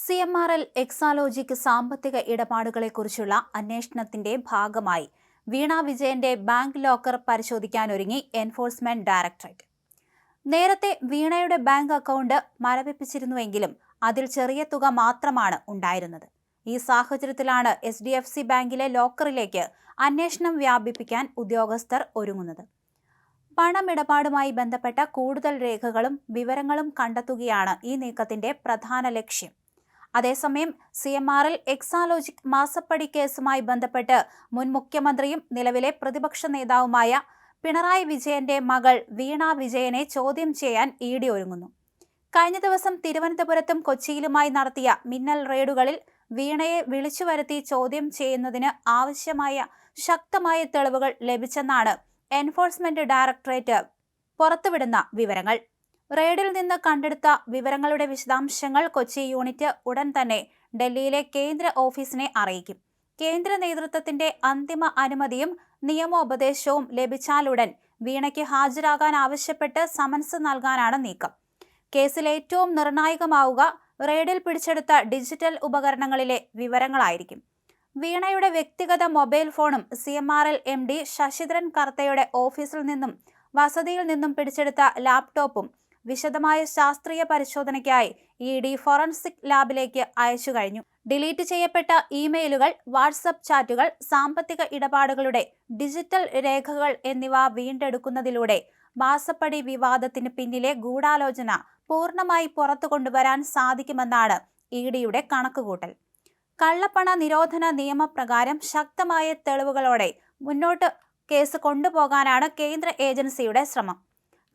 CMRL Exalogic സാമ്പത്തിക ഇടപാടുകളെക്കുറിച്ചുള്ള അന്വേഷണത്തിന്റെ ഭാഗമായി വീണ വിജയന്റെ ബാങ്ക് ലോക്കർ പരിശോധിക്കാനൊരുങ്ങി എൻഫോഴ്സ്മെന്റ് ഡയറക്ടറേറ്റ്. നേരത്തെ വീണയുടെ ബാങ്ക് അക്കൗണ്ട് മരവിപ്പിച്ചിരുന്നുവെങ്കിലും അതിൽ ചെറിയ തുക മാത്രമാണ് ഉണ്ടായിരുന്നത്. ഈ സാഹചര്യത്തിലാണ് HDFC ബാങ്കിലെ ലോക്കറിലേക്ക് അന്വേഷണം വ്യാപിപ്പിക്കാൻ ഉദ്യോഗസ്ഥർ ഒരുങ്ങുന്നത്. പണമിടപാടുമായി ബന്ധപ്പെട്ട കൂടുതൽ രേഖകളും വിവരങ്ങളും കണ്ടെത്തുകയാണ് ഈ നീക്കത്തിന്റെ പ്രധാന ലക്ഷ്യം. അതേസമയം CMRL എക്സാലോജിക് മാസപ്പടി കേസുമായി ബന്ധപ്പെട്ട് മുൻ മുഖ്യമന്ത്രിയും നിലവിലെ പ്രതിപക്ഷ നേതാവുമായ പിണറായി വിജയന്റെ മകൾ വീണ വിജയനെ ചോദ്യം ചെയ്യാൻ ED ഒരുങ്ങുന്നു. കഴിഞ്ഞ ദിവസം തിരുവനന്തപുരത്തും കൊച്ചിയിലുമായി നടത്തിയ മിന്നൽ റെയ്ഡുകളിൽ വീണയെ വിളിച്ചുവരുത്തി ചോദ്യം ചെയ്യുന്നതിന് ആവശ്യമായ ശക്തമായ തെളിവുകൾ ലഭിച്ചെന്നാണ് എൻഫോഴ്സ്മെന്റ് ഡയറക്ടറേറ്റ് പുറത്തുവിടുന്ന വിവരങ്ങൾ. റെയ്ഡിൽ നിന്ന് കണ്ടെടുത്ത വിവരങ്ങളുടെ വിശദാംശങ്ങൾ കൊച്ചി യൂണിറ്റ് ഉടൻ തന്നെ ഡൽഹിയിലെ കേന്ദ്ര ഓഫീസിനെ അറിയിക്കും. കേന്ദ്ര നേതൃത്വത്തിന്റെ അന്തിമ അനുമതിയും നിയമോപദേശവും ലഭിച്ചാലുടൻ വീണയ്ക്ക് ഹാജരാകാൻ ആവശ്യപ്പെട്ട് സമൻസ് നൽകാനാണ് നീക്കം. കേസിൽ ഏറ്റവും നിർണായകമാവുക റെയ്ഡിൽ പിടിച്ചെടുത്ത ഡിജിറ്റൽ ഉപകരണങ്ങളിലെ വിവരങ്ങളായിരിക്കും. വീണയുടെ വ്യക്തിഗത മൊബൈൽ ഫോണും CMRL MD ശശിധരൻ കർത്തയുടെ ഓഫീസിൽ നിന്നും വസതിയിൽ നിന്നും പിടിച്ചെടുത്ത ലാപ്ടോപ്പും വിശദമായ ശാസ്ത്രീയ പരിശോധനയ്ക്കായി ED ഫോറൻസിക് ലാബിലേക്ക് അയച്ചു കഴിഞ്ഞു. ഡിലീറ്റ് ചെയ്യപ്പെട്ട ഇമെയിലുകൾ, വാട്സപ്പ് ചാറ്റുകൾ, സാമ്പത്തിക ഇടപാടുകളുടെ ഡിജിറ്റൽ രേഖകൾ എന്നിവ വീണ്ടെടുക്കുന്നതിലൂടെ മാസപ്പടി വിവാദത്തിന് പിന്നിലെ ഗൂഢാലോചന പൂർണ്ണമായി പുറത്തു കൊണ്ടുവരാൻ സാധിക്കുമെന്നാണ് EDയുടെ കണക്കുകൂട്ടൽ. കള്ളപ്പണ നിരോധന നിയമപ്രകാരം ശക്തമായ തെളിവുകളോടെ മുന്നോട്ട് കേസ് കൊണ്ടുപോകാനാണ് കേന്ദ്ര ഏജൻസിയുടെ ശ്രമം.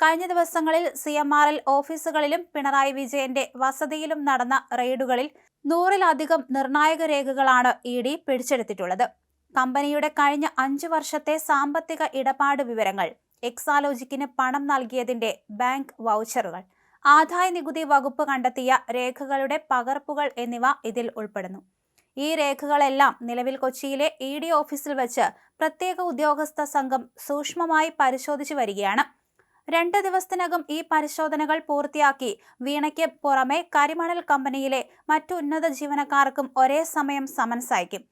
കഴിഞ്ഞ ദിവസങ്ങളിൽ CMRL ഓഫീസുകളിലും പിണറായി വിജയന്റെ വസതിയിലും നടന്ന റെയ്ഡുകളിൽ 100-ലധികം നിർണായക രേഖകളാണ് ED പിടിച്ചെടുത്തിട്ടുള്ളത്. കമ്പനിയുടെ കഴിഞ്ഞ 5 വർഷത്തെ സാമ്പത്തിക ഇടപാട് വിവരങ്ങൾ, എക്സാലോജിക്കിന് പണം നൽകിയതിന്റെ ബാങ്ക് വൗച്ചറുകൾ, ആദായ നികുതി വകുപ്പ് കണ്ടെത്തിയ രേഖകളുടെ പകർപ്പുകൾ എന്നിവ ഇതിൽ ഉൾപ്പെടുന്നു. ഈ രേഖകളെല്ലാം നിലവിൽ കൊച്ചിയിലെ ED ഓഫീസിൽ വെച്ച് പ്രത്യേക ഉദ്യോഗസ്ഥ സംഘം സൂക്ഷ്മമായി പരിശോധിച്ചു വരികയാണ്. 2 ദിവസത്തിനകം ഈ പരിശോധനകൾ പൂർത്തിയാക്കി വീണയ്ക്ക് പുറമെ കരിമണൽ കമ്പനിയിലെ മറ്റു ഉന്നത ജീവനക്കാർക്കും ഒരേ സമയം സമൻസ് അയക്കും.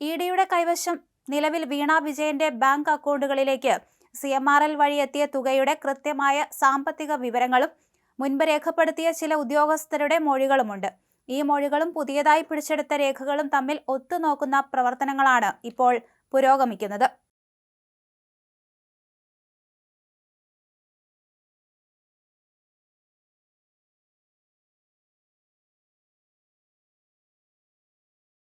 EDയുടെ കൈവശം നിലവിൽ വീണ വിജയന്റെ ബാങ്ക് അക്കൗണ്ടുകളിലേക്ക് CMRL വഴി എത്തിയ തുകയുടെ കൃത്യമായ സാമ്പത്തിക വിവരങ്ങളും മുൻപ് രേഖപ്പെടുത്തിയ ചില ഉദ്യോഗസ്ഥരുടെ മൊഴികളുമുണ്ട്. ഈ മൊഴികളും പുതിയതായി പിടിച്ചെടുത്ത രേഖകളും തമ്മിൽ ഒത്തുനോക്കുന്ന പ്രവർത്തനങ്ങളാണ് ഇപ്പോൾ പുരോഗമിക്കുന്നത്.